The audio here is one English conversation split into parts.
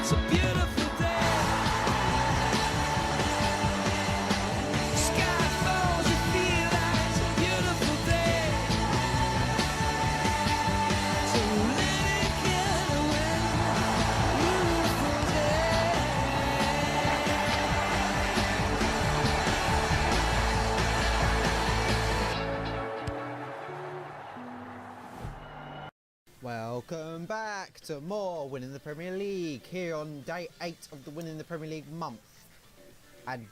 It's a beautiful day. Sky falls, you feel like it's a beautiful day. So let it get away. Beautiful day. Welcome back to more Winning the Premier League here on day 8 of the Winning the Premier League month and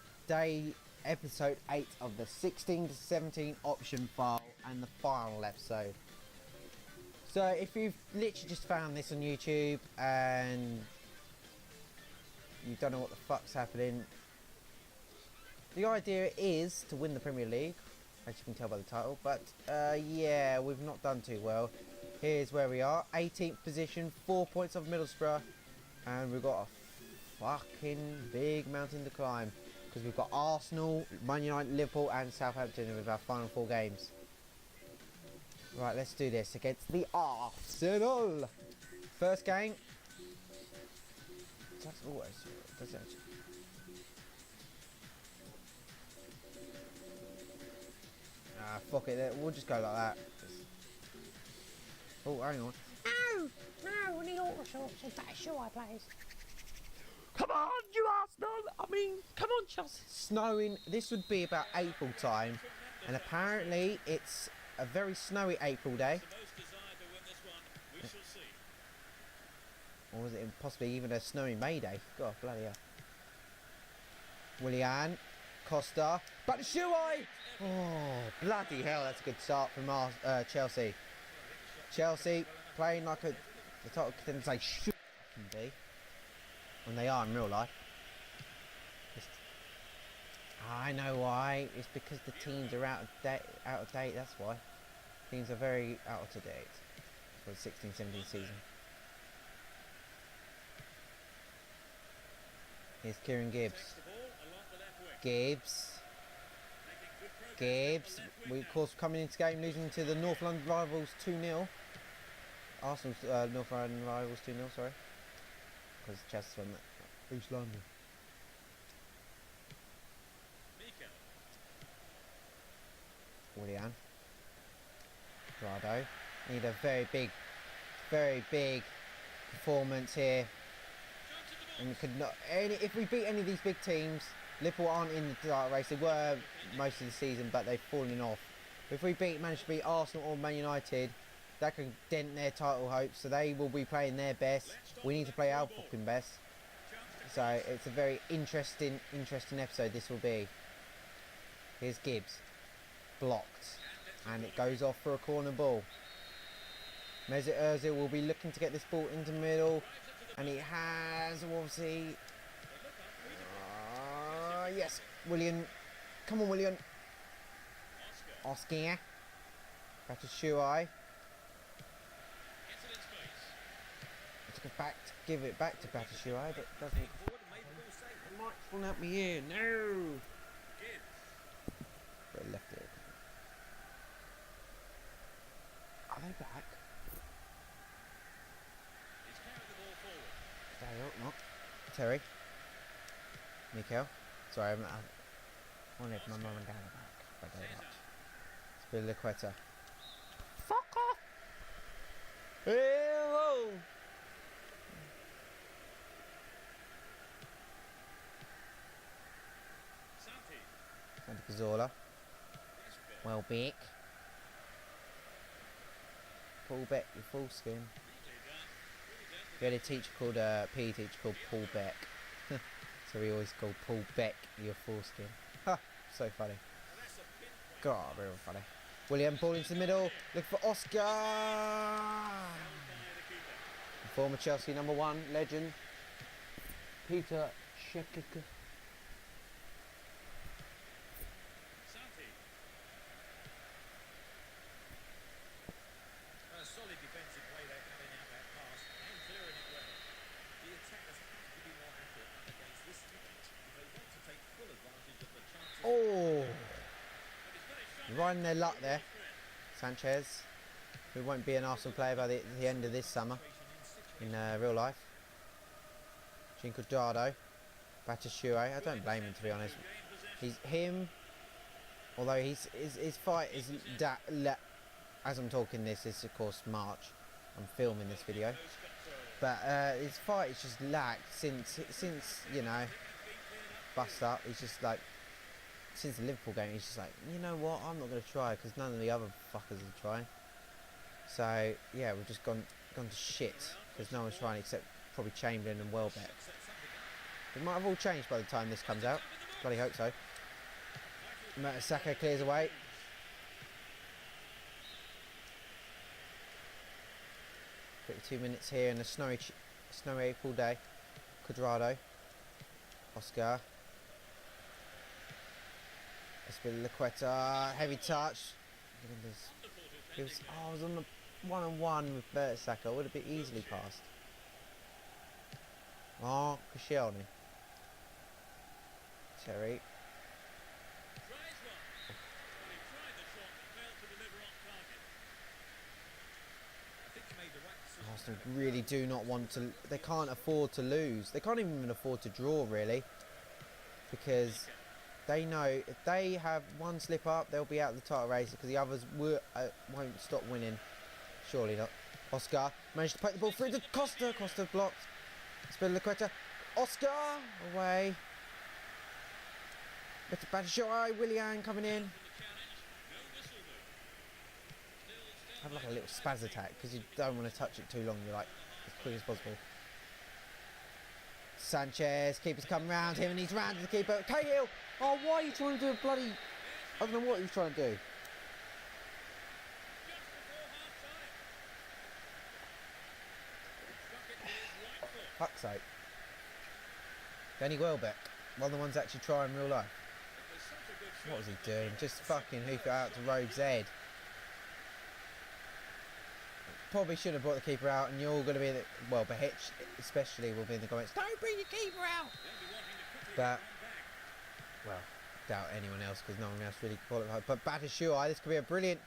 episode 8 of the 16 to 17 option file and the final episode. So if you've literally just found this on YouTube and you don't know what the fuck's happening, the idea is to win the Premier League, as you can tell by the title, but yeah, we've not done too well. Here's where we are, 18th position, 4 points off Middlesbrough, and we've got a fucking big mountain to climb because we've got Arsenal, Man United, Liverpool and Southampton with our final 4 games. Right, let's do this against the Arsenal. First game. That's always, does it actually? Ah, fuck it, we'll just go like that. Oh, hang on. No, we need all sorts of better shoe I plays. Come on, you Arsenal! I mean, come on, Chelsea. Snowing, this would be about April time, and apparently it's a very snowy April day. Or was it possibly even a snowy May day? God, bloody hell. Willian, Costa, Batshuayi! Oh, bloody hell, that's a good start from Chelsea. Chelsea playing like the title could say should be when they are in real life. I know why. It's because the teams are out of date. That's why. Teams are very out of date for the 16-17 season. Here's Kieran Gibbs. Gibbs. We of course coming into game losing to the North London rivals 2-0. Arsenal's North London rivals 2-0, sorry. Because Chelsea won that. East London. Willian. Grado. Need a very big performance here. And we could not if we beat any of these big teams, Liverpool aren't in the title race. They were most of the season, but they've fallen off. If we manage to beat Arsenal or Man United, that could dent their title hopes. So they will be playing their best. We need to play our fucking best. So it's a very interesting episode. This will be. Here's Gibbs, blocked, and it goes off for a corner ball. Mesut Ozil will be looking to get this ball into the middle, and he has obviously. Yes, Willian. Come on, Willian. Oscar. Batshuayi. Give it back to Batshuayi, but doesn't. The mic's falling out my ear. No. But left it. Are they back? They are not. Terry. Mikel. Sorry, I wanted my mum and dad back, but they're not. It's a bit Liquetta. Fuck off! Hello! Santi Cazorla. Welbeck. Paul Beck, your full skin. We had a teacher called PE teacher called Paul Beck. So we always called Paul Beck your foreskin. Ha! So funny. God, real funny. Willian ball into the middle. Look for Oscar. Former Chelsea #1 legend Peter Cech. Solid defensive play there, cutting out that pass and clearing it well. The attackers have to be more accurate against this defence if they want to take full advantage of the chances. Oh! Riding their luck there. Sanchez, who won't be an Arsenal player by the end of this summer in real life. between Cuadrado, Batshuayi. I don't blame him, to be honest. He's him. Although his fight isn't that. As I'm talking this is of course March. I'm filming this video, but his fight is just lacked since you know, bust up. He's just like, since the Liverpool game, he's just like, you know what, I'm not going to try because none of the other fuckers are trying. So yeah, we've just gone to shit because no one's trying except probably Chamberlain and Welbeck. It might have all changed by the time this comes out. Bloody hope so. Saka clears away. Two minutes here in a snowy April day. Cuadrado, Oscar, Espilicueta, heavy touch. I was on the one-on-one with Saka. Would have been easily passed. Oh, Koscielny. Terry. Arsenal really do not want to. They can't afford to lose. They can't even afford to draw, really, because they know if they have one slip up, they'll be out of the title race because the others won't stop winning. Surely not. Oscar managed to poke the ball through to Costa. Costa blocked. Spilicueta. Oscar away. Better Batshuayi. Willian coming in. Have like a little spaz attack because you don't want to touch it too long. You're like as quick as possible. Sanchez, keeper's come round him and he's round to the keeper. Cahill! Oh, why are you trying to do a bloody... I don't know what he was trying to do. Fuck's sake. Danny Welbeck, one of the ones actually trying in real life. What was he doing? Just fucking hoof it out to Rogue's head. Probably should have brought the keeper out, and you're all going to be the, well, Behitch especially will be in the comments. Don't bring your keeper out. But well, doubt anyone else because no one else really qualified. But Batshuayi, this could be a brilliant.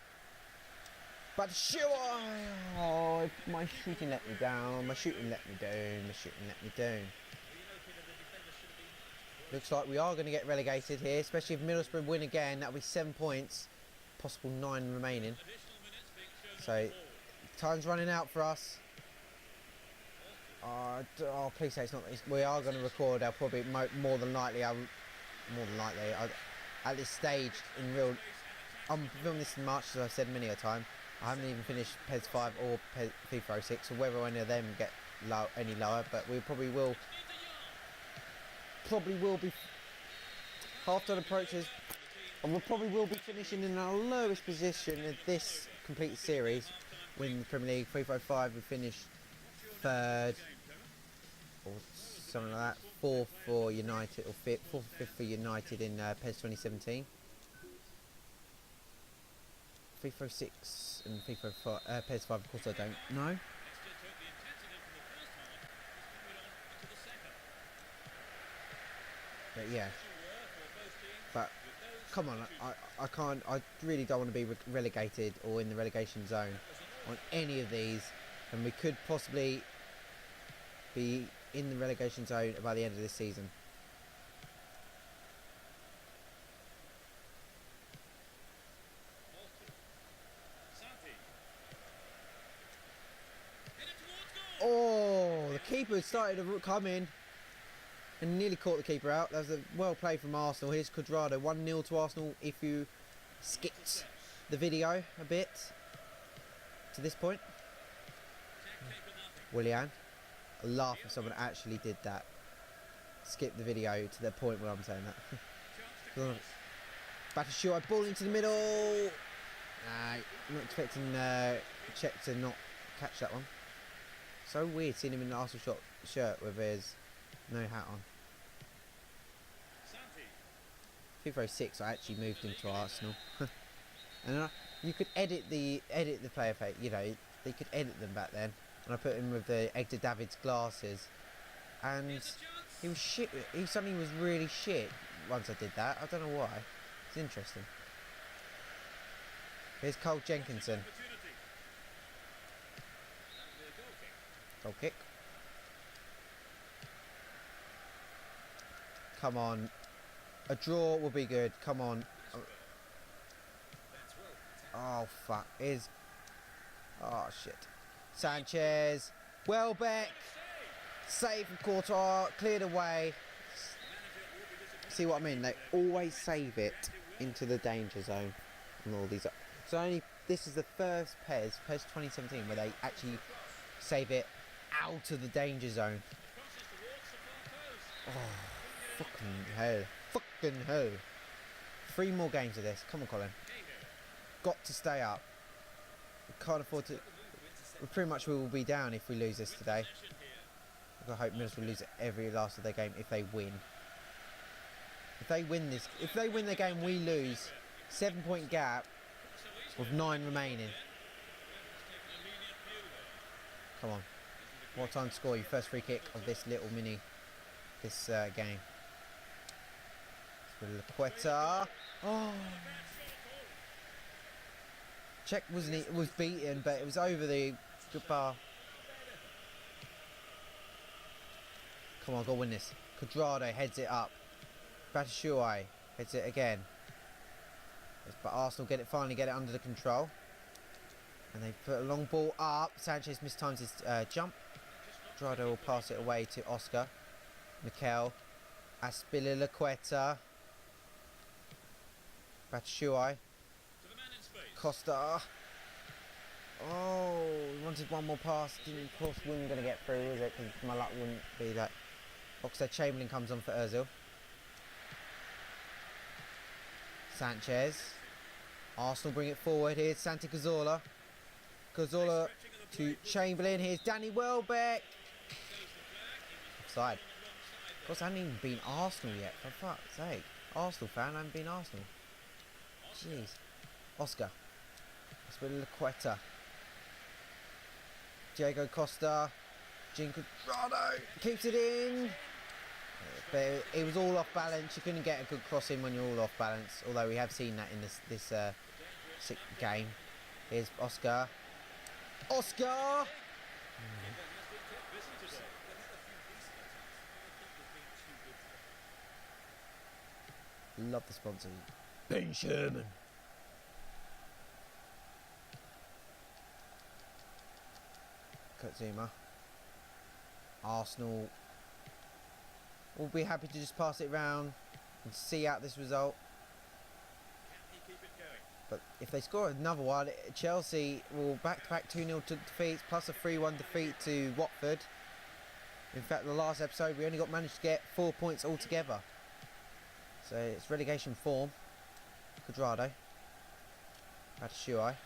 Batshuayi, oh, my shooting let me down. My shooting let me down. My shooting let me down. Looks like we are going to get relegated here, especially if Middlesbrough win again. That'll be 7 points, possible 9 remaining. So. Time's running out for us. Oh, please say it's not. We are going to record. I'll probably more than likely. At this stage in real, I'm filming this in March, as I've said many a time. I haven't even finished PES 5 or FIFA 06, or whether any of them get any lower. But we probably will. Probably will be. Half-time approaches, and we probably will be finishing in our lowest position in this complete series. Win the Premier League. FIFA 5 we finished 3rd or something like that. 4th for United, or 4th or 5th for United in PES 2017. FIFA 6 and FIFA 5, PES 5 of course I don't know. But yeah. But come on, I really don't want to be relegated or in the relegation zone on any of these, and we could possibly be in the relegation zone by the end of this season. Oh, the keeper started to come in and nearly caught the keeper out. That was a well played from Arsenal. Here's Cuadrado, 1-0 to Arsenal if you skipped the video a bit to this point. Willian, I laugh if someone actually did that. Skip the video to the point where I'm saying that. Batshuayi, ball into the middle. I'm not expecting Czech to not catch that one. So weird seeing him in the Arsenal shirt with his no hat on. FIFA 06, I actually moved him to Arsenal, and you could edit the player face. You know, they could edit them back then, and I put him with the Edgar Davids glasses, and he was shit. He suddenly was really shit once I did that. I don't know why. It's interesting. Here's Cole Jenkinson. Goal kick. Come on. A draw will be good. Come on. Oh, fuck. Oh, shit. Sanchez. Welbeck. Save from Courtois. Cleared away. See what I mean? They always save it into the danger zone. And all these. So this is the first PES 2017, where they actually save it out of the danger zone. Oh, fucking hell. Fucking hell. 3 more games of this. Come on, Colin. Got to stay up. We can't afford to. Pretty much we will be down if we lose this today. I hope Middlesbrough lose every last of their game if they win. If they win the game, we lose. 7-point gap with 9 remaining. Come on. What time to score your first free kick of this little game. Laqueta. Oh. Czech was beaten, but it was over the bar. Come on, go win this. Cuadrado heads it up. Batshuayi heads it again. But Arsenal finally get it under the control. And they put a long ball up. Sanchez mistimes his jump. Cuadrado will pass it away to Oscar. Mikel. Azpilicueta. Batshuayi. Costa. Oh, he wanted one more pass. Of course, we weren't going to get through, is it? Because my luck wouldn't be that. Oxlade-Chamberlain comes on for Ozil. Sanchez. Arsenal bring it forward. Here's Santi Cazorla. Cazorla to Chamberlain. Here's Danny Welbeck. Offside. Of course, I haven't even been Arsenal yet, for fuck's sake. Arsenal fan, I haven't been Arsenal. Jeez. Oscar. Azpilicueta. Diego Costa. Jean Cuadrado keeps it in. But it was all off balance. You couldn't get a good cross in when you're all off balance. Although we have seen that in this game. Here's Oscar. Oscar! Love the sponsor. Ben Sherman. Kurt Zuma. Arsenal will be happy to just pass it round and see out this result. But if they score another one, Chelsea will back-to-back 2-0 to defeats plus a 3-1 defeat to Watford. In fact, the last episode we only managed to get 4 points altogether. So it's relegation form. Cuadrado. Batshuayi.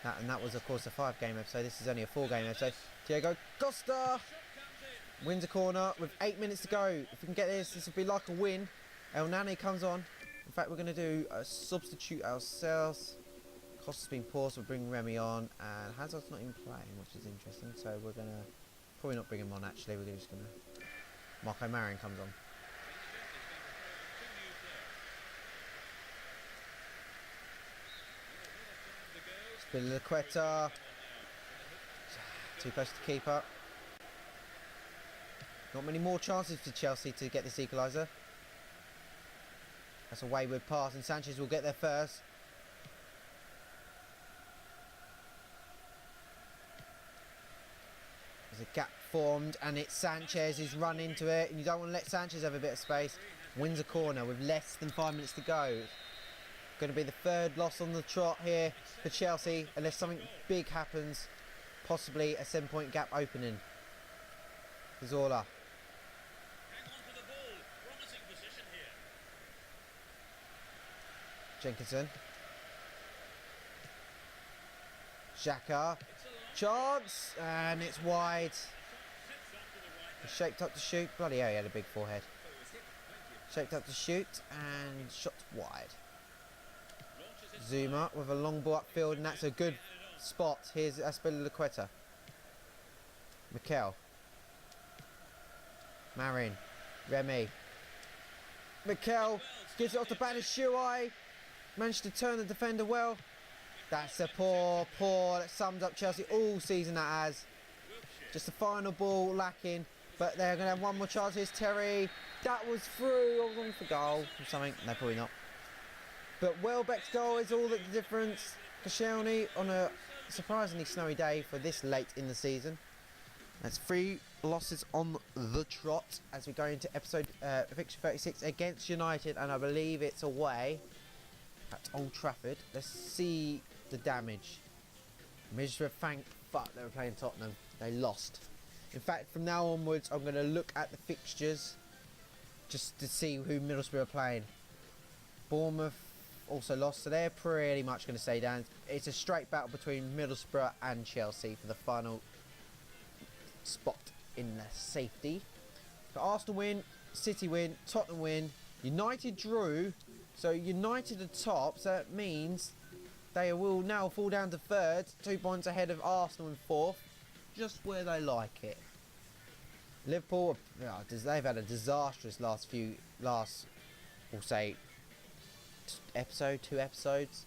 That was of course a 5-game episode. This is only a 4-game episode. Diego Costa wins a corner with 8 minutes to go. If we can get this will be like a win. El Nani comes on. In fact, we're going to do a substitute ourselves. Costa's been poor, so we'll bring Remy on. And Hazard's not even playing, which is interesting. So we're going to probably not bring him on actually. We're just going to... Marco Marin comes on. Azpilicueta. Too close to the keeper. Not many more chances for Chelsea to get this equaliser. That's a wayward pass, and Sanchez will get there first. There's a gap formed, and it's Sanchez who's run into it, and you don't want to let Sanchez have a bit of space. Wins a corner with less than 5 minutes to go. Going to be the 3rd loss on the trot here for Chelsea, unless something big happens. Possibly a 7-point gap opening. Cazorla. Jenkinson. Xhaka. Chance. And it's wide. He's shaped up to shoot. Bloody hell, he had a big forehead. Shaped up to shoot. And shot wide. Zuma with a long ball upfield. And that's a good spot. Here's Azpilicueta. Mikel. Marin. Remy. Mikel gives it off to Batshuayi. Managed to turn the defender well. That's a poor. That sums up Chelsea all season, that has. Just the final ball lacking. But they're going to have one more chance. Here's Terry. That was through. Or going for goal or something. No, probably not. But Welbeck's goal is all the difference. Koscielny on a surprisingly snowy day for this late in the season. That's 3 losses on the trot as we go into episode fixture 36 against United, and I believe it's away at Old Trafford. Let's see the damage. Middlesbrough, thank fuck they were playing Tottenham. They lost. In fact, from now onwards, I'm going to look at the fixtures just to see who Middlesbrough are playing. Bournemouth also lost, so they're pretty much going to stay down. It's a straight battle between Middlesbrough and Chelsea for the final spot in the safety. But Arsenal win, City win, Tottenham win, United drew, so United are top, so that means they will now fall down to third, 2 points ahead of Arsenal in fourth, just where they like it. Liverpool, they've had a disastrous we'll say, two episodes.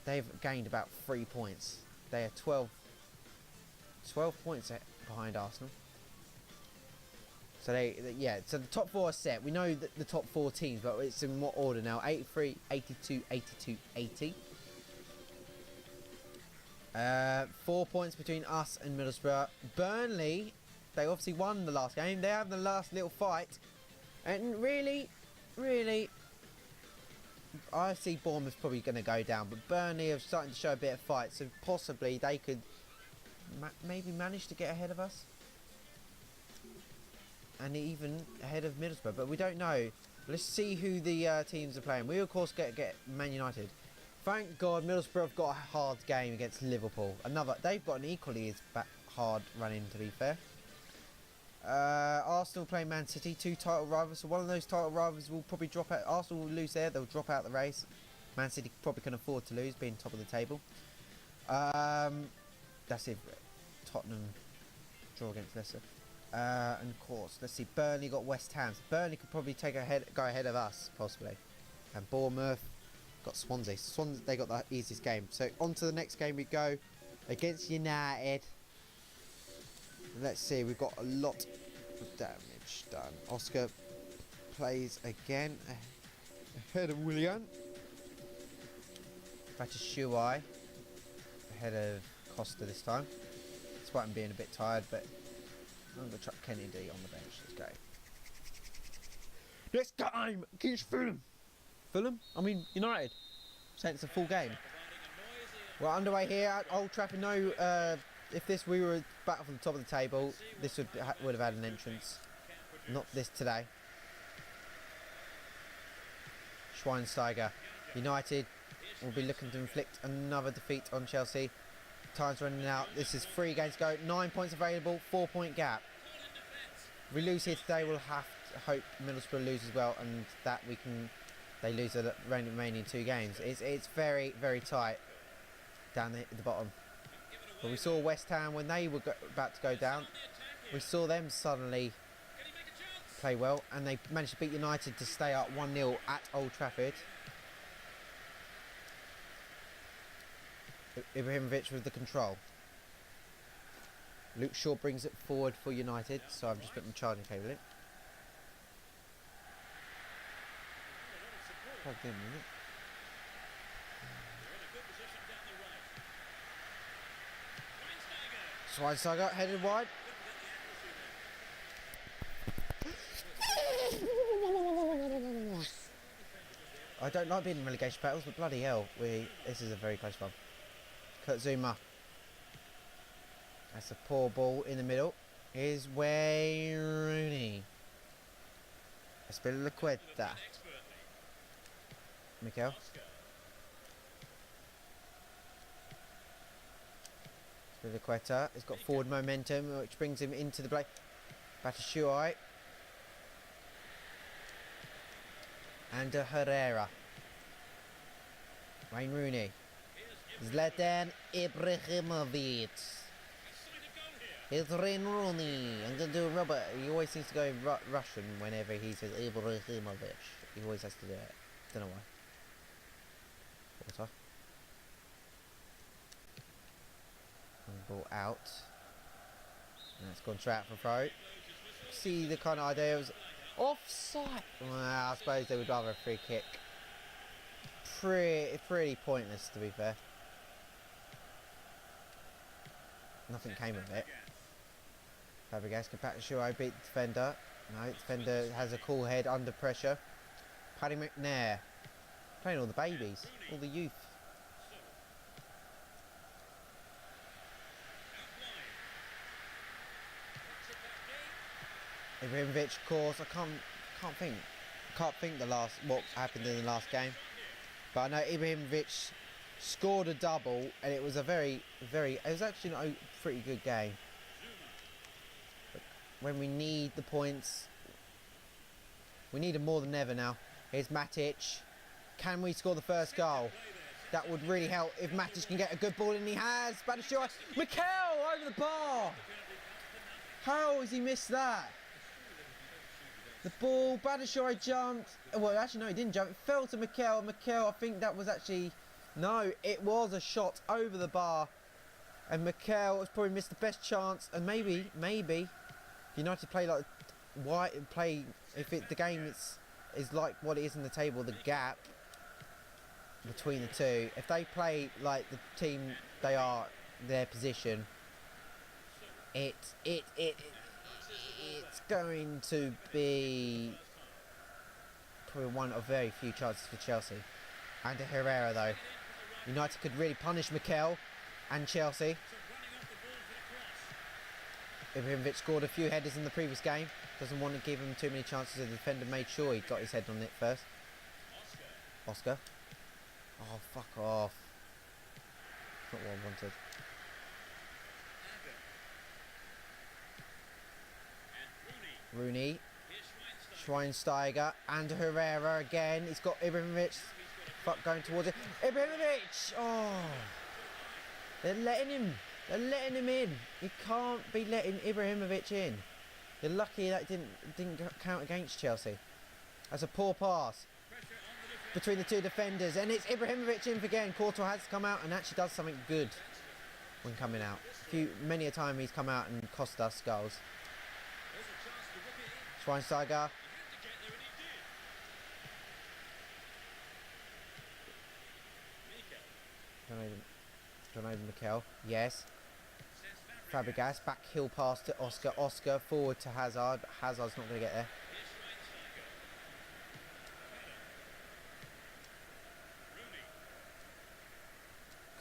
They've gained about 3 points. They are 12 points behind Arsenal. So so the top 4 are set. We know that the top 4 teams, but it's in what order now? 83, 82, 82, 80. 4 points between us and Middlesbrough. Burnley, they obviously won the last game. They have the last little fight. And really, I see Bournemouth probably going to go down. But Burnley are starting to show a bit of fight. So possibly they could maybe manage to get ahead of us. And even ahead of Middlesbrough. But we don't know. Let's see who the teams are playing. We, of course, get Man United. Thank God Middlesbrough have got a hard game against Liverpool. They've got an equally as hard run-in, to be fair. Arsenal playing Man City, 2 title rivals. So one of those title rivals will probably drop out. Arsenal will lose there. They'll drop out the race. Man City probably can afford to lose, being top of the table. That's it. Tottenham draw against Leicester. And of course, let's see. Burnley got West Ham. So Burnley could probably go ahead of us, possibly. And Bournemouth got Swansea. They got the easiest game. So on to the next game we go against United. Let's see, we've got a lot of damage done. Oscar plays again ahead of Willian. Batshuayi ahead of Costa this time. Despite him being a bit tired, but I'm going to chuck Kennedy on the bench. Let's go. Next game against Fulham. Fulham? I mean United. Saying it's a full game. We're underway here at Old Trafford. No, if we were back from the top of the table, this would have had an entrance. Not this today. Schweinsteiger. United will be looking to inflict another defeat on Chelsea. Time's running out. This is 3 games to go. 9 points available. 4-point gap. If we lose here today, we'll have to hope Middlesbrough lose as well, and that they lose the remaining 2 games. It's very, very tight down the bottom. But we saw West Ham when they were about to go down. We saw them suddenly play well, and they managed to beat United to stay up 1-0 at Old Trafford. Ibrahimovic with the control. Luke Shaw brings it forward for United, so I've just put my charging cable in. Plugged in, isn't it? Schweinsteiger headed wide. I don't like being in relegation battles, but bloody hell, this is a very close one. Kurt Zuma. That's a poor ball in the middle. Here's Wayne Rooney. Espilicueta. Mikel. Espilicueta has got forward momentum, which brings him into the play. Batshuayi. And Herrera. Wayne Rooney. Zlatan Ibrahimovic. It's Wayne Rooney. I'm going to do Robert. He always seems to go Russian whenever he says Ibrahimovic. He always has to do it. Don't know why. Water. Ball out. And it's gone straight out for throw. see the kind of idea. It was offside. Well, I suppose they would rather a free kick. Pretty pointless, to be fair. Nothing came of it. Fabregas can back Shiro beat the defender. No, defender has a cool head under pressure. Paddy McNair playing all the babies, all the youth. Ibrahimovic, of course. I can't think what happened in the last game. But I know Ibrahimovic scored a double, and it was a it was actually not a pretty good game. But when we need the points, we need them more than ever now. Here's Matic. Can we score the first goal? That would really help if Matic can get a good ball, and he has. Batshuayi, Mikel over the bar. How has he missed that? The ball, Batshuayi jumped. Well, actually, no, he didn't jump. It fell to Mikel. Mikel, I think that was actually... No, it was a shot over the bar. And Mikel has probably missed the best chance. And maybe, United play like... The game is like what it is in the table, the gap between the two. If they play like the team they are, their position, it's going to be probably one of very few chances for Chelsea. And Herrera though. United could really punish Mikel and Chelsea. Ibrahimovic scored a few headers in the previous game. Doesn't want to give him too many chances. The defender made sure he got his head on it first. Oscar. Oh, fuck off. Not what I wanted. Rooney. Schweinsteiger and Herrera again. He's got Ibrahimovic going towards it. Ibrahimovic! Oh! They're letting him in. You can't be letting Ibrahimovic in. You're lucky that didn't count against Chelsea. That's a poor pass between the two defenders, and it's Ibrahimovic in again. Courtois has come out and actually does something good when coming out. Many a time he's come out and cost us goals. Schweinsteiger. Don't over Mikel. Yes. Fabregas, back heel pass to Oscar. Oscar forward to Hazard. Hazard's not going to get there.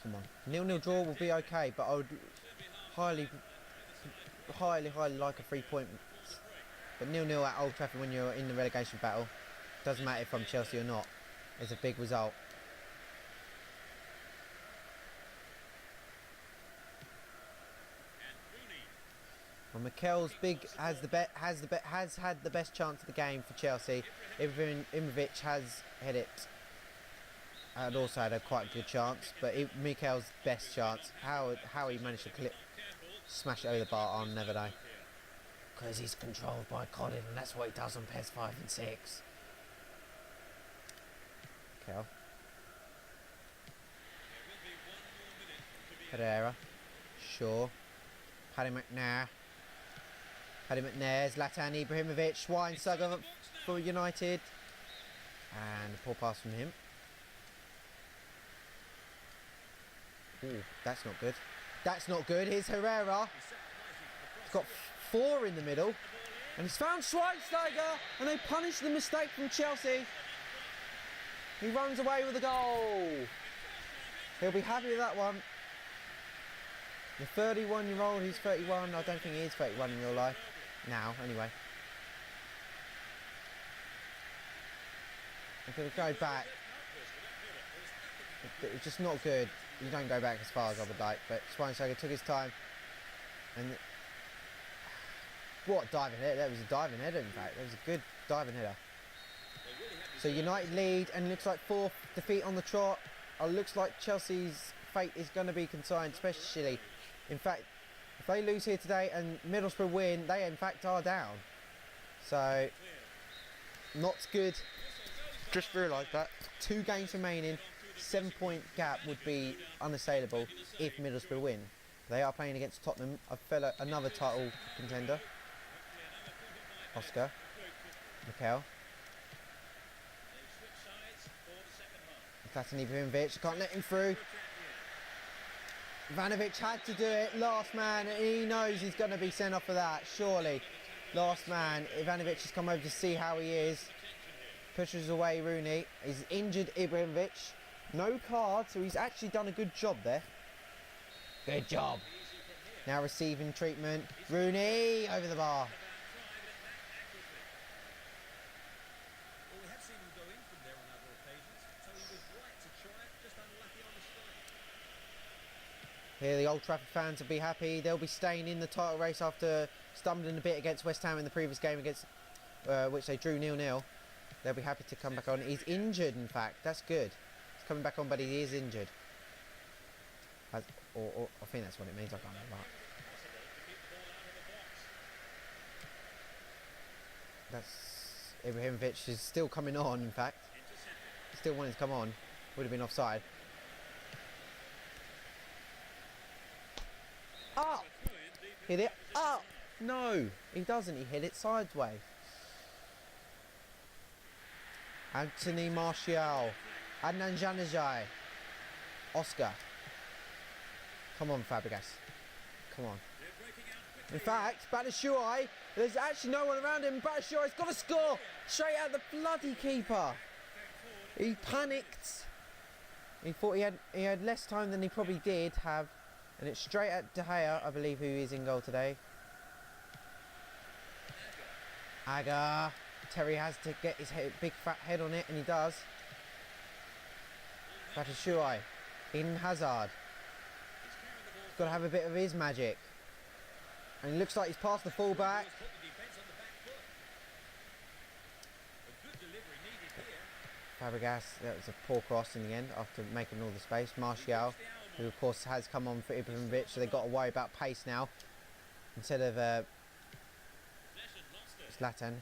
Come on. 0-0 draw will be okay, but I would highly like a 3 point. But 0-0 at Old Trafford when you're in the relegation battle, doesn't matter if I'm Chelsea or not, it's a big result. Well, Mikel's has had the best chance of the game for Chelsea. Ibrahimovic has hit it. And also had a quite good chance, but Mikel's best chance. How he managed to smash it over the bar, I'll never know. Because he's controlled by Colin, and that's what he does on PES 5 and 6. Mikel. Herrera. Shaw. Paddy McNair. Zlatan Ibrahimovic, Schweinsteiger for United. And a poor pass from him. Ooh, that's not good. That's not good. Here's Herrera. He's got 4 in the middle. And he's found Schweinsteiger. And they punish the mistake from Chelsea. He runs away with the goal. He'll be happy with that one. The 31-year-old, he's 31. I don't think he is 31 in real life. Now, anyway. I'm going to go back. It's just not good. You don't go back as far as I would like, but Schweinsteiger took his time. And what a diving header. That was a diving header, in fact. That was a good diving header. So United lead, and looks like 4th defeat on the trot. Looks like Chelsea's fate is going to be consigned, especially, in fact, if they lose here today and Middlesbrough win, they in fact are down. So, not good. Just realised that. 2 games remaining, 7-point gap would be unassailable if Middlesbrough win. They are playing against Tottenham, another title contender. Oscar. Mikel. They switch sides for the second half. Zlatan Ibrahimovic. Can't let him through. Ivanovic had to do it. Last man. He knows he's going to be sent off for that. Surely. Last man. Ivanovic has come over to see how he is. Pushes away Rooney. He's injured Ibrahimovic. No card, so he's actually done a good job there. Good job. Now receiving treatment. Rooney over the bar. Well, we have seen him go in from there on other occasions, so he was right to try it, just unlucky on the strike. Here the Old Trafford fans will be happy. They'll be staying in the title race after stumbling a bit against West Ham in the previous game, against which they drew 0-0. They'll be happy to come back on. He's injured, in fact. That's good. He's coming back on, but he is injured. Or I think that's what it means. I can't remember. That's Ibrahimovic is still coming on, in fact. Still wanting to come on. Would have been offside. Up! Hit it up! No, he doesn't. He hit it sideways. Anthony Martial. Adnan Januzaj. Oscar. Come on, Fabregas. Come on. In fact, Batshuayi, there's actually no one around him. Batshuayi's got to score straight at the bloody keeper. He panicked. He thought he had less time than he probably did have, and it's straight at De Gea, I believe, who is in goal today. Aga. Terry has to get his big fat head on it, and he does. Batshuayi. Eden Hazard. He's got to have a bit of his magic. And it looks like he's past the fullback. Fabregas, that was a poor cross in the end after making all the space. Martial, who of course has come on for Ibrahimovic, so they've got to worry about pace now instead of Zlatan.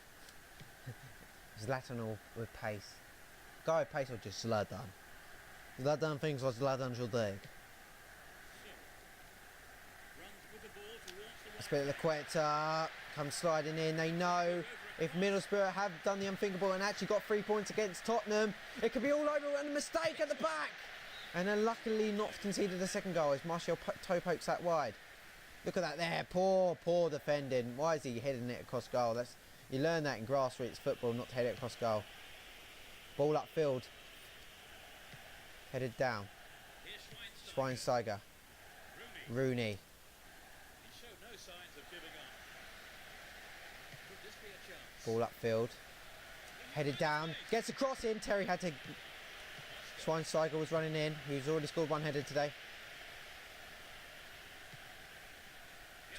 Zlatan or with pace. Guy with pace or just Zlatan? Zlatan thinks what Zlatan should do. Azpilicueta comes sliding in. They know if Middlesbrough have done the unthinkable and actually got 3 points against Tottenham, it could be all over, and a mistake at the back. And then luckily not conceded a second goal as Martial toe pokes that wide. Look at that there. Poor defending. Why is he heading it across goal? You learn that in grassroots football, not to head it across goal. Ball upfield. Headed down. Schweinsteiger. Rooney. Ball upfield. Headed down. Gets a cross in. Terry had to... Schweinsteiger was running in, who's already scored one header today.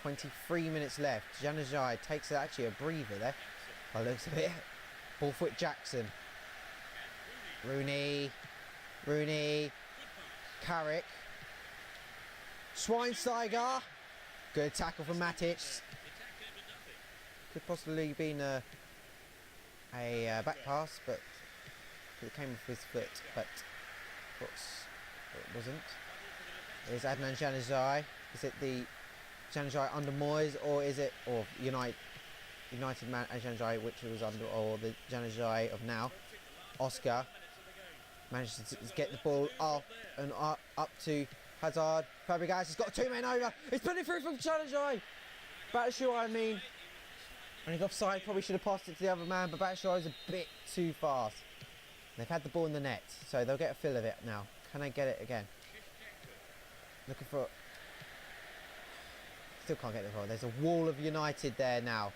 23 minutes left. Januzaj takes actually a breather there, by the looks of it. Ball foot Jackson. Rooney. Carrick. Schweinsteiger. Good tackle from Matic. Could possibly have been a back pass, but it came off his foot, but of course it wasn't. There's Adnan Januzaj. Is it the Januzaj under Moyes, or is it United man Januzaj, which was under, or the Januzaj of now? Oscar managed to get the ball up and up to Hazard. Fabregas has got 2 men over. He's putting it through from Januzaj. Batshuayi, I mean. And he's offside, probably should have passed it to the other man, but Batshuayi's a bit too fast. They've had the ball in the net, so they'll get a feel of it now. Can they get it again? Looking for... Still can't get the ball. There's a wall of United there now.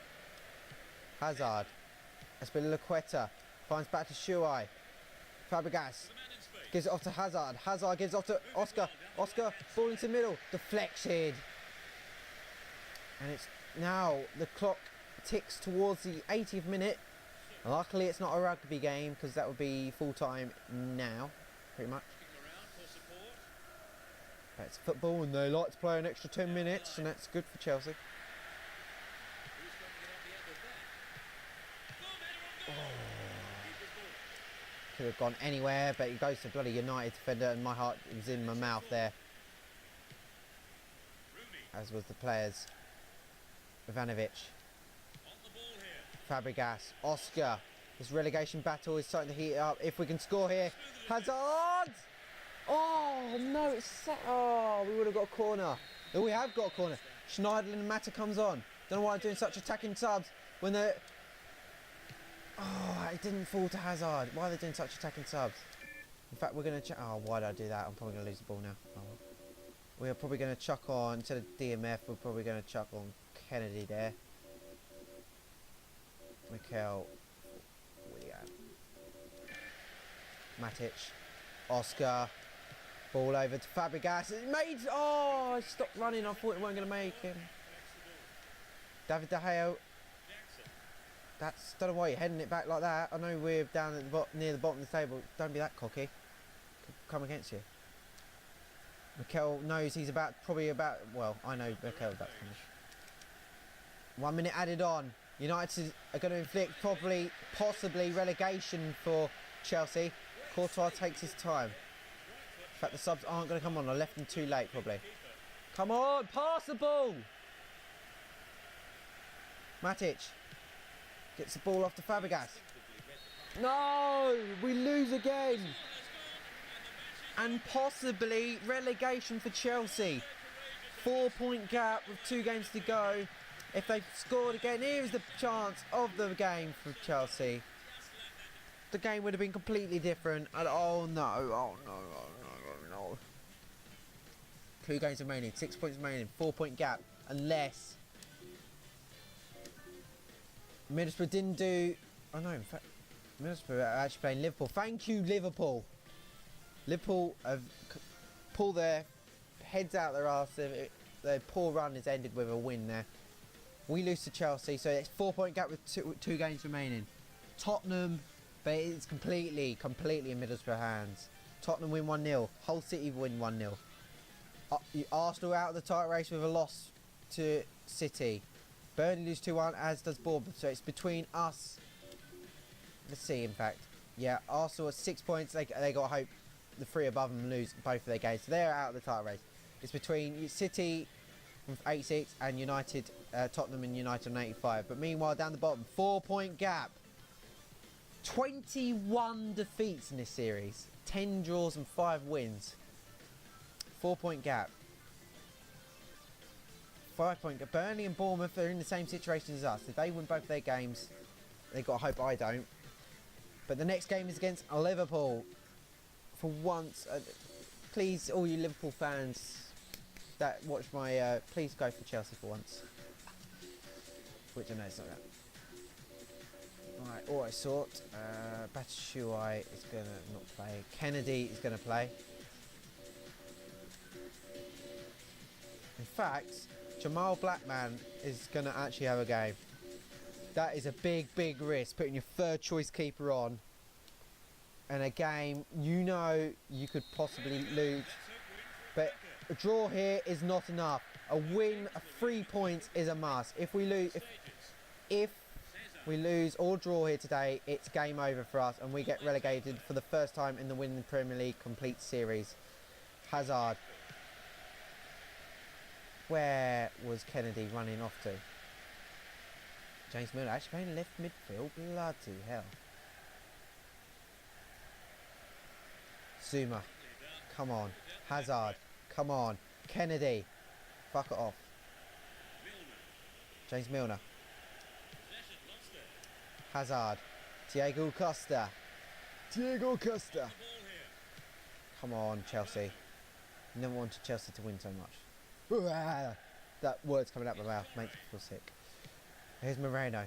Hazard. Azpilicueta finds back to Batshuayi. Fabregas gives it off to Hazard. Hazard gives it off to Oscar. Oscar, ball into the middle. Deflection. And it's now the clock ticks towards the 80th minute. Luckily it's not a rugby game, because that would be full time now, pretty much. But it's football and they like to play an extra 10 minutes, and that's good for Chelsea. Oh. Could have gone anywhere, but he goes to bloody United defender, and my heart was in my mouth there. As was the players. Ivanovic. Fabregas, Oscar. This relegation battle is starting to heat up. If we can score here, Hazard! Oh no, it's set. Oh, we would have got a corner. Oh, we have got a corner. Schneiderlin and Mata comes on. Don't know why I'm doing such attacking subs when they're... Oh, it didn't fall to Hazard. Why are they doing such attacking subs? In fact, we're going to... Oh, why did I do that? I'm probably going to lose the ball now. Oh. We're probably going to chuck on... Instead of DMF, we're probably going to chuck on Kennedy there. Mikel. William. Matic. Oscar. Ball over to Fabregas. It made... Oh, I stopped running. I thought it weren't going to make him. David De Gea. That's... Don't know why you're heading it back like that. I know we're down at the near the bottom of the table. Don't be that cocky. Could come against you. Mikel knows he's probably about... Well, I know Mikel's about to finish. 1 minute added on. United are going to inflict possibly relegation for Chelsea. Courtois takes his time. In fact, the subs aren't going to come on. I left them too late, probably. Come on, pass the ball! Matic gets the ball off to Fabregas. No! We lose again! And possibly relegation for Chelsea. 4-point gap with 2 games to go. If they scored again, here is the chance of the game for Chelsea. The game would have been completely different. And oh no, oh no, oh no, oh no. 2 games remaining, 6 points remaining, 4-point gap. Unless Middlesbrough didn't do... Oh no, in fact, Middlesbrough are actually playing Liverpool. Thank you, Liverpool. Liverpool have pulled their heads out their arse. Their poor run has ended with a win there. We lose to Chelsea, so it's 4-point gap with two games remaining. Tottenham, but it's completely in Middlesbrough hands. Tottenham win 1-0. Hull City win 1-0. Arsenal out of the title race with a loss to City. Burnley lose 2-1, as does Bournemouth. So it's between us. Let's see, in fact. Yeah, Arsenal at 6 points. They got hope the 3 above them lose both of their games. So they're out of the title race. It's between City with 86 and United, Tottenham and United on 85. But meanwhile, down the bottom, 4-point gap. 21 defeats in this series. 10 draws and 5 wins. 4-point gap. 5-point gap. Burnley and Bournemouth are in the same situation as us. If they win both their games, they've got to hope I don't. But the next game is against Liverpool. For once, please, all you Liverpool fans that watch my... please go for Chelsea for once. Which I know it's not that. Alright, alright, sort. Batshuayi is going to not play. Kennedy is going to play. In fact, Jamal Blackman is going to actually have a game. That is a big risk, putting your 3rd choice keeper on. And a game you know you could possibly lose. But a draw here is not enough. A win, 3 points is a must. If we lose, if we lose or draw here today, it's game over for us and we get relegated for the first time in the Winning Premier League complete series. Hazard. Where was Kennedy running off to? James Miller actually playing left midfield. Bloody hell. Zuma. Come on. Hazard. Come on. Kennedy. Fuck it off. James Milner. Hazard. Diego Costa. Diego Costa. Come on, Chelsea. Never wanted Chelsea to win so much. That word's coming out of my mouth makes me feel sick. Here's Moreno.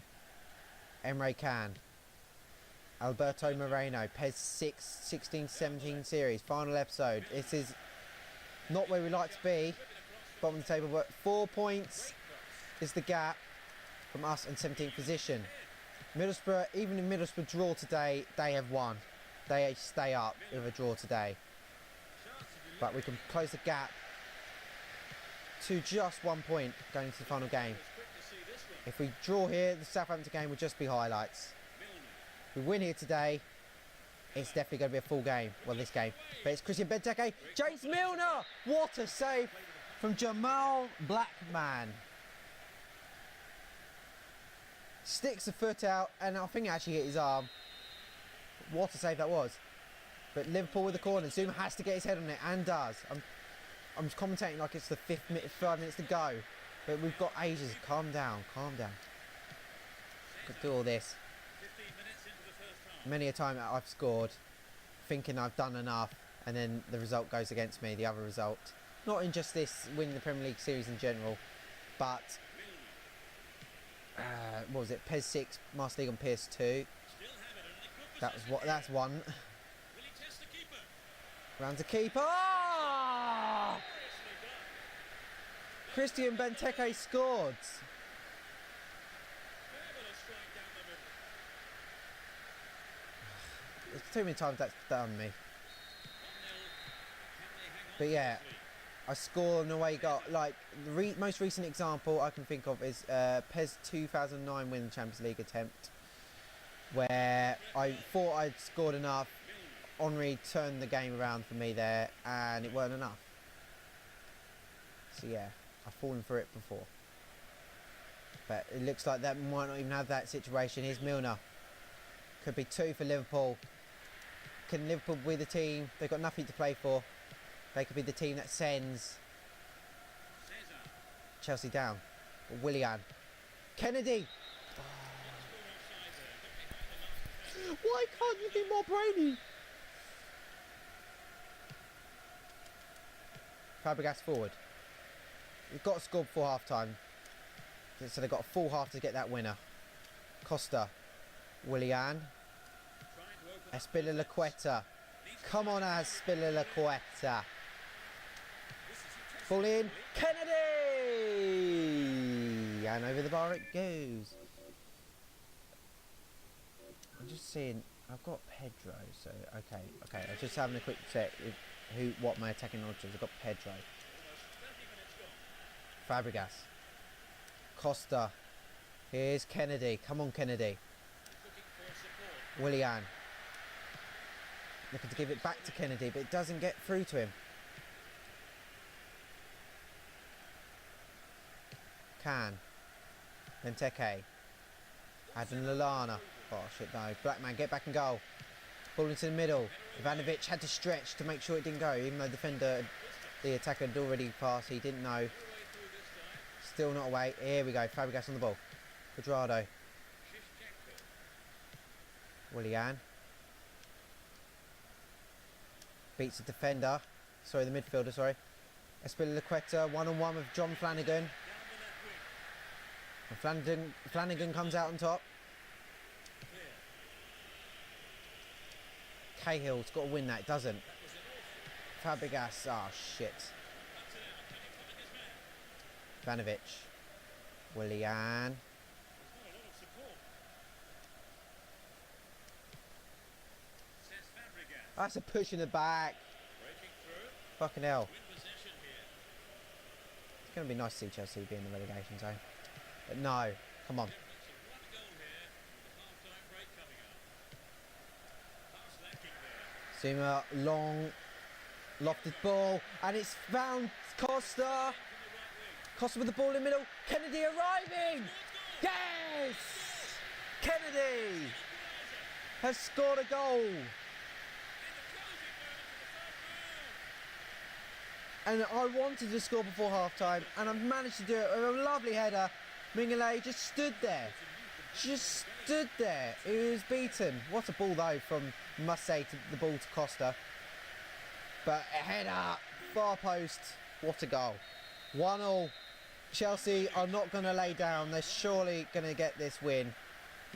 Emre Can. Alberto Moreno. PES 16-17 series. Final episode. This is not where we like to be. Bottom of the table, but 4 points is the gap from us in 17th position. Middlesbrough, even if Middlesbrough draw today, they have won. They stay up with a draw today. But we can close the gap to just 1 point going into the final game. If we draw here, the Southampton game would just be highlights. If we win here today, it's definitely going to be a full game. Well, this game. But it's Christian Benteke. James Milner! What a save from Jamal Blackman. Sticks a foot out, and I think it actually hit his arm. What a save that was. But Liverpool with the corner. Zuma has to get his head on it, and does. I'm commentating like it's the 5 minutes to go. But we've got ages. Calm down, calm down. Could do all this. 15 minutes into the first half. Many a time I've scored, thinking I've done enough, and then the result goes against me, the other result. Not in just this winning the Premier League series in general, but what was it? PES 6, Master League on PS2. Still have it, and a good That's one. Will he test the keeper? Round to keeper. Oh! Gloriously done. Christian Benteke scored. Fabulous strike down the middle. There's too many times that's done me. 1-0. Can they hang on But yeah, closely? I score in a way got like the most recent example I can think of is PES 2009 win the Champions League attempt, where I thought I'd scored enough. Henry turned the game around for me there, and it weren't enough. So yeah, I've fallen for it before. But it looks like that might not even have that situation. Here's Milner. Could be 2 for Liverpool. Can Liverpool be the team? They've got nothing to play for. They could be the team that sends Cesar. Chelsea down. Or Willian. Kennedy! Score offside there. Got behind the last defender. Why can't you be more brainy? Fabregas forward. We've got to score before half time. So they've got a full half to get that winner. Costa. Willian. Trying to open up Espilicueta. Come on, Espilicueta. This is a test. Ball in. Kennedy! And over the bar it goes. I'm just seeing. I've got Pedro, so okay. I was just having a quick check what my attacking knowledge is. I've got Pedro. Almost 30 minutes gone. Fabregas. Costa. Here's Kennedy. Come on, Kennedy. Looking for support. Willian. Looking to give it back to Kennedy, but it doesn't get through to him. Can. Benteke. Adam Lallana. Oh shit, no. Blackman, get back and goal. Ball into the middle. Ivanovic had to stretch to make sure it didn't go, even though the attacker had already passed. He didn't know. Still not away. Here we go. Fabregas on the ball. Quadrado. Willian. Beats the defender. Sorry, the midfielder, sorry. Espilicueta, one-on-one with John Flanagan. And Flanagan comes out on top. Cahill's got to win that, doesn't. Fabregas, oh shit. Ivanovic. Willian. That's a push in the back. Fucking hell. It's going to be nice to see Chelsea be in the relegation zone. But no, come on. Zuma, long, lofted ball, and it's found Costa. Costa with the ball in the middle. Kennedy arriving. Yes! Kennedy has scored a goal. And I wanted to score before half-time, and I've managed to do it with a lovely header. Mignolet just stood there. Just stood there. He was beaten. What a ball, though, from, must say, the ball to Costa. But a header, far post. What a goal. 1-1. Chelsea are not going to lay down. They're surely going to get this win.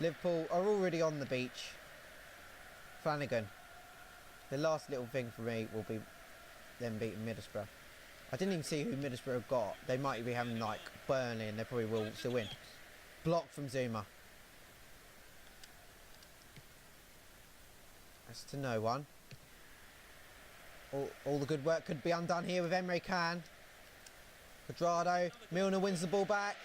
Liverpool are already on the beach. Flanagan. The last little thing for me will be them beating Middlesbrough. I didn't even see who Middlesbrough got. They might be having like Burnley, and they probably will still win. Block from Zuma. That's to no one. All the good work could be undone here with Emre Can. Quadrado. Milner wins the ball back.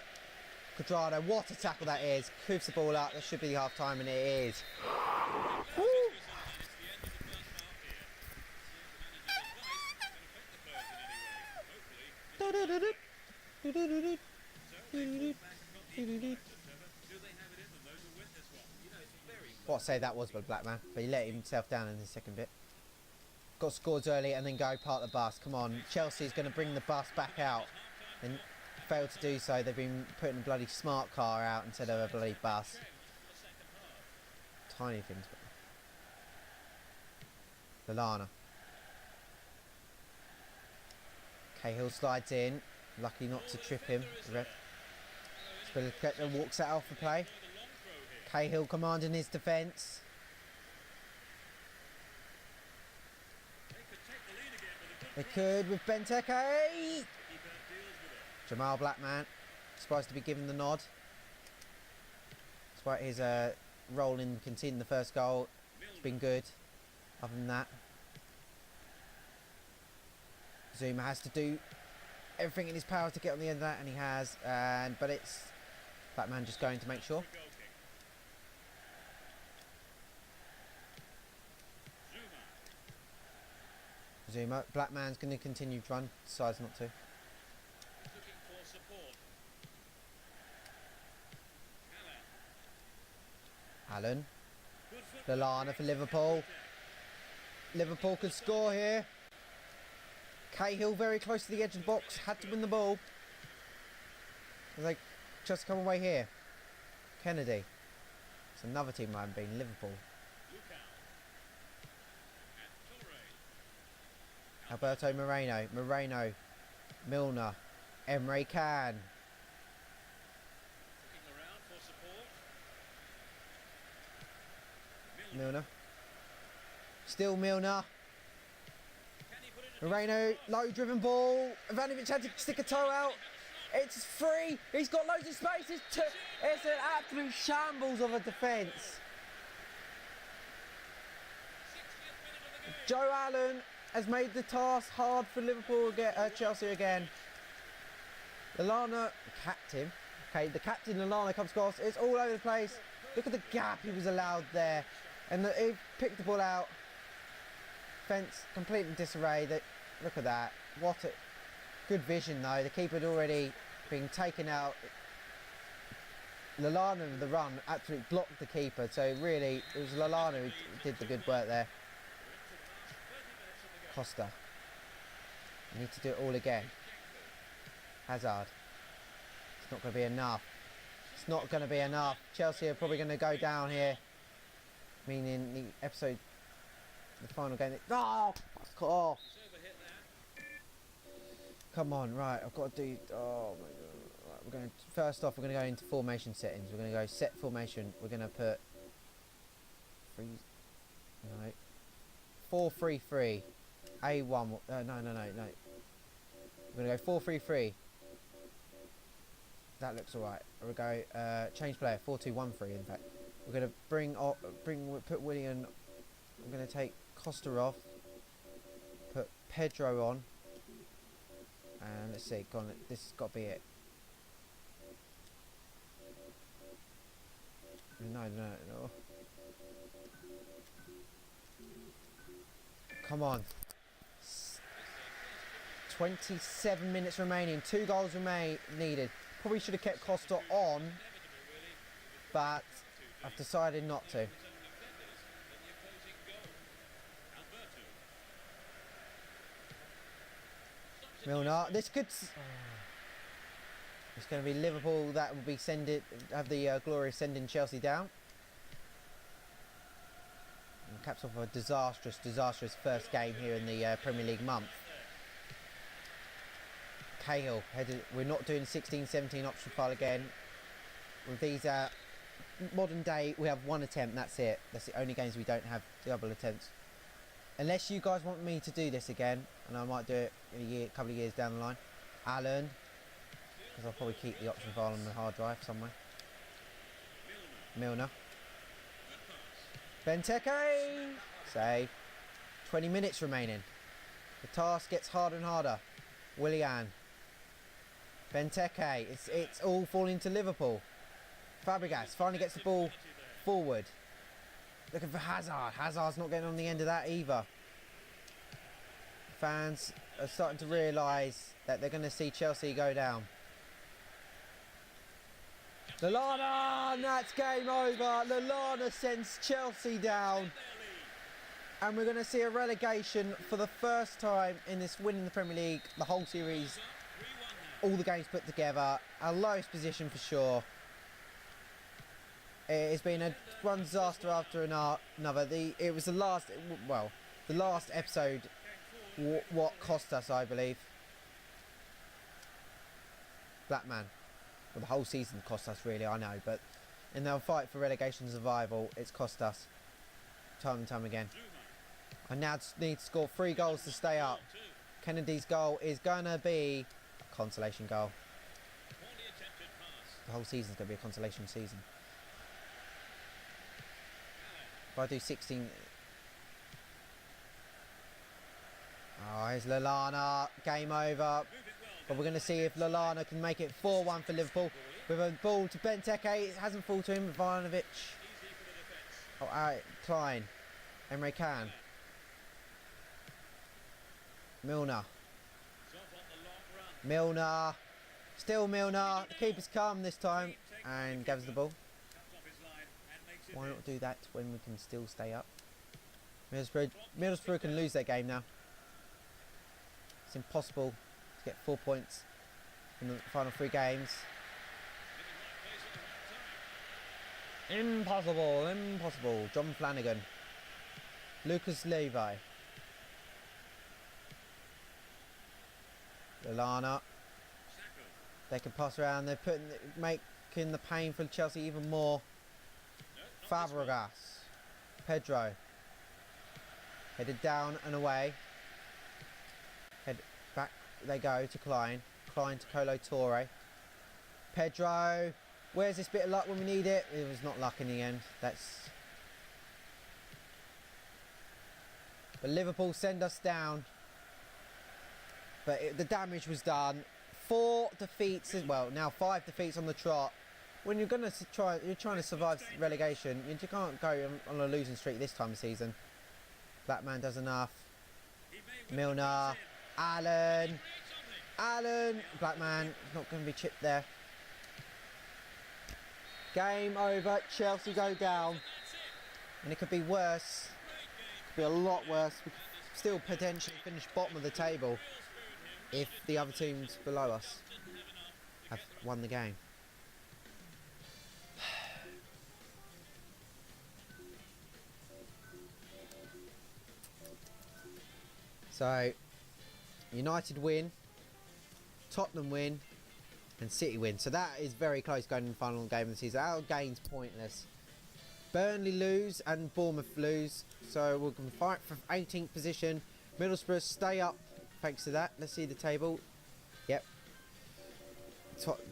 Quadrado, what a tackle that is. Coofs the ball up. That should be the half time, and it is. Woo! What a save that was by Blackman, but he let himself down in the second bit. Got scores early and then go part the bus. Come on, Chelsea's going to bring the bus back out. Then failed to do so. They've been putting a bloody smart car out instead of a bloody bus. Tiny things. Lallana. Cahill slides in. Lucky not to trip him. Spilicueta walks that off the play. Cahill commanding his defence. They could with Benteke. Jamal Blackman. Surprised to be given the nod. Despite his role in conceding the first goal. It's been good. Other than that. Zuma has to do everything in his power to get on the end of that, and he has. But it's Blackman just going to make sure. Zuma. Blackman's going to continue to run. Decides not to. Looking for support. Allen. Lallana for Liverpool. Liverpool could score here. Cahill very close to the edge of the box. Had to win the ball. They just come away here. Kennedy. It's another team I haven't been. Liverpool. Alberto Moreno. Moreno. Milner. Emre Can. Looking around for support. Milner. Still Milner. Can he put in a Moreno, low driven ball. Ivanovic had to stick a toe out. It's free. He's got loads of space. It's an absolute shambles of a defence. 60th minute of the game? Joe Allen has made the task hard for Liverpool again, Chelsea again. Lallana, captain. Okay, the captain Lallana comes across. It's all over the place. Look at the gap he was allowed there. And he picked the ball out. Fence completely disarray. Look at that. What a good vision though. The keeper had already been taken out. Lallana with the run absolutely blocked the keeper. So really, it was Lallana who did the good work there. Costa. You need to do it all again. Hazard. It's not going to be enough. It's not going to be enough. Chelsea are probably going to go down here. Meaning the episode, the final game. Oh, it's cut off. Come on, right. I've got to do. Oh my god. Right, we're going to first off. We're going to go into formation settings. We're going to go set formation. We're going to put 4-3-3. A1. No. We're going to go 4-3-3. That looks alright. We'll go change player 4-2-1-3. In fact, we're going to put Willian. I'm going to take Costa off. Put Pedro on. And let's see. Go on. This has got to be it. No. Come on. 27 minutes remaining. 2 goals needed. Probably should have kept Costa on, but I've decided not to. Milner. This could. It's going to be Liverpool that will be have the glory of sending Chelsea down. And caps off a disastrous first game here in the Premier League month. Cahill, we're not doing 16-17 option file again. With these modern day, we have one attempt, that's it. That's the only games we don't have double attempts. Unless you guys want me to do this again, and I might do it in a couple of years down the line. Allen, because I'll probably keep the option file on the hard drive somewhere. Milner. Benteke! Save. 20 minutes remaining. The task gets harder and harder. Willian. Benteke. It's all falling to Liverpool. Fabregas finally gets the ball forward. Looking for Hazard. Hazard's not getting on the end of that either. Fans are starting to realise that they're going to see Chelsea go down. Lallana, and that's game over. Lallana sends Chelsea down. And we're going to see a relegation for the first time in this winning the Premier League, the whole series, all the games put together. Our lowest position for sure. It's been one disaster after another. It was the last episode what cost us, I believe. Black Man. Well, the whole season cost us, really, I know, but in their fight for relegation survival, it's cost us time and time again. I now need to score 3 goals to stay up. Kennedy's goal is going to be a consolation goal. The whole season's going to be a consolation season. If I do 16... Oh, here's Lallana. Game over. But we're going to see if Lallana can make it 4-1 for Liverpool. With a ball to Benteke. It hasn't fallen to him. Ivanovic. Oh, Klein. Emre Can. Milner. Milner. Still Milner. The keeper's calm this time. And gives the ball. Why not do that when we can still stay up? Middlesbrough can lose their game now. It's impossible to get 4 points in the final 3 games. Impossible, impossible. John Flanagan. Lucas Levi. Lallana. They can pass around. They're making the pain for Chelsea even more. Fabregas. Pedro. Headed down and away. Head back they go to Klein. Klein to Colo Torre. Pedro. Where's this bit of luck when we need it? It was not luck in the end. But Liverpool send us down. But the damage was done. 4 defeats as well. Now 5 defeats on the trot. When you're trying to survive relegation, you can't go on a losing streak this time of season. Black Man does enough. Milner. Allen. Black Man not going to be chipped there. Game over. Chelsea go down. And it could be worse. It could be a lot worse. We could still potentially finish bottom of the table if the other teams below us have won the game. So, United win, Tottenham win, and City win. So that is very close going in the final game of the season. Our game's pointless. Burnley lose and Bournemouth lose. So we're going to fight for 18th position. Middlesbrough stay up thanks to that. Let's see the table. Yep.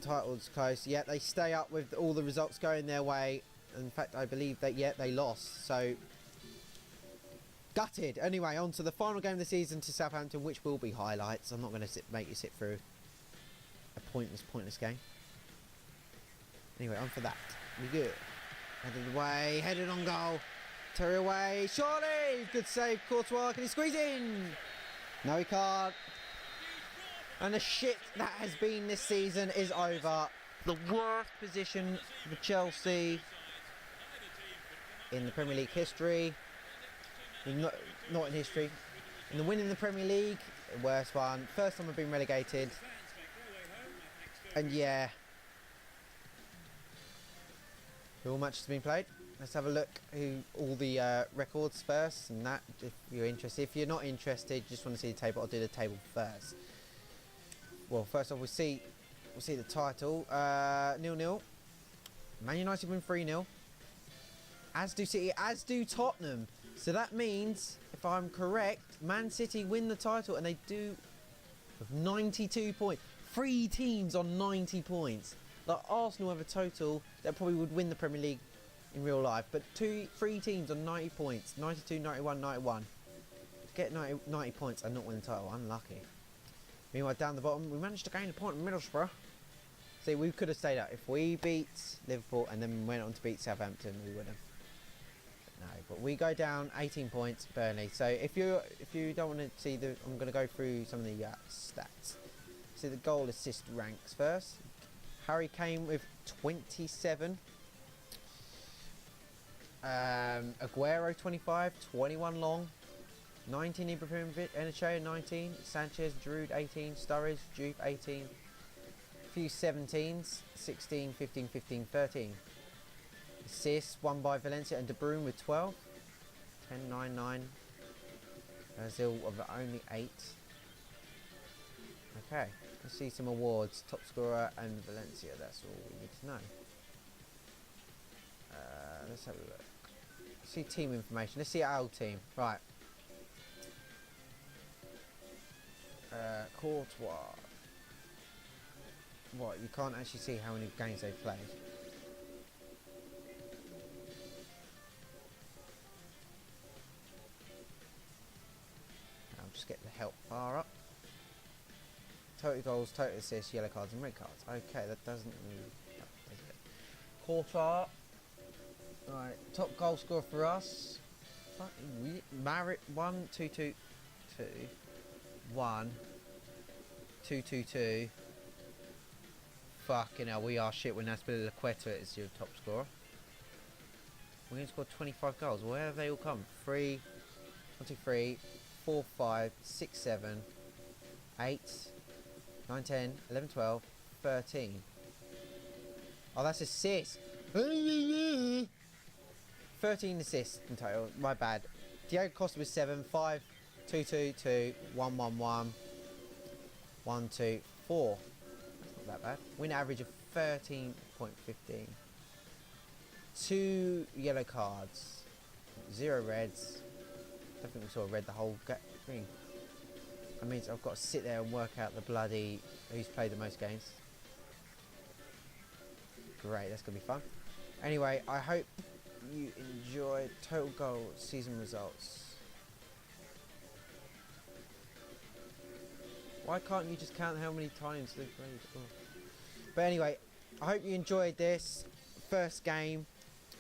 Title's close. Yeah, they stay up with all the results going their way. In fact, I believe that, yeah, they lost. So... gutted. Anyway, on to the final game of the season to Southampton, which will be highlights. I'm not going to make you sit through a pointless game. Anyway, on for that. We good. Headed away, headed on goal. Terry away, surely! Good save, Courtois. Can he squeeze in? No, he can't. And the shit that has been this season is over. The worst position for Chelsea in the Premier League history. Not in history. In the winning the Premier League, the worst one. First time I've been relegated. And yeah. Who all matches have been played? Let's have a look who all the records first and that, if you're interested. If you're not interested, just want to see the table, I'll do the table first. Well, first off, we'll see the title. 0-0. Man United win 3-0. As do City, as do Tottenham. So that means, if I'm correct, Man City win the title, and they do with 92 points. 3 teams on 90 points. Like Arsenal have a total that probably would win the Premier League in real life, but 3 teams on 90 points. 92, 91, 91. To get 90 points and not win the title, unlucky. Meanwhile, down the bottom, we managed to gain a point in Middlesbrough. See, we could have stayed up. If we beat Liverpool and then went on to beat Southampton, we would have. No, but we go down 18 points, Burnley. So if you don't want to see the, I'm going to go through some of the stats. See the goal assist ranks first. Harry Kane with 27. Aguero 25, 21 Long, 19 Ibrahimovic, Enachea 19, Sanchez, Giroud 18, Sturridge, Juve 18, few 17s, 16, 15, 15, 13. Assists, one by Valencia and De Bruyne with 12, 10, 9, 9. Brazil of only 8. Okay, let's see some awards. Top scorer and Valencia, that's all we need to know. Let's have a look. See team information. Let's see our team. Right. Courtois. What? You can't actually see how many games they've played. I'll just get the help bar up. Total goals, total assists, yellow cards and red cards. Okay, that doesn't move. Does it? Courtois. Right, top goal scorer for us. Marit 1 2 2 2 1 2 2 2. Fucking hell, we are shit when Aspilicueta is your top scorer. We're going to score 25 goals. Where have they all come? 3 1 2 3 4 5 6 7 8 9 10 11 12 13. Oh, that's assists. 13 assists in total, my bad. Diego Costa was 7, 5, 2, 2, 2, 1, 1, 1, 1, 2, 4. That's not that bad. Win average of 13.15. 2 yellow cards, 0 reds. I don't think we saw a red the whole thing. That means I've got to sit there and work out the bloody who's played the most games. Great, that's going to be fun. Anyway, I hope you enjoyed total goal season results. Why can't you just count how many times they've played? Oh. But anyway, I hope you enjoyed this first game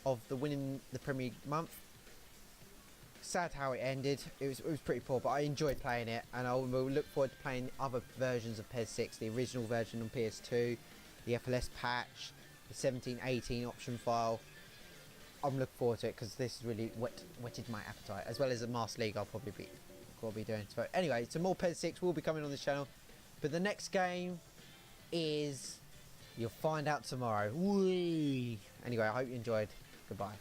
of the winning the Premier League month. Sad how it ended. It was pretty poor, but I enjoyed playing it, and I will look forward to playing other versions of PES 6, the original version on PS2, the FLS patch, the 17-18 option file. I'm looking forward to it because this really whetted my appetite, as well as the Master League I'll probably be doing. So anyway, some more PES 6 will be coming on this channel, but the next game is, you'll find out tomorrow. Whee! Anyway, I hope you enjoyed. Goodbye.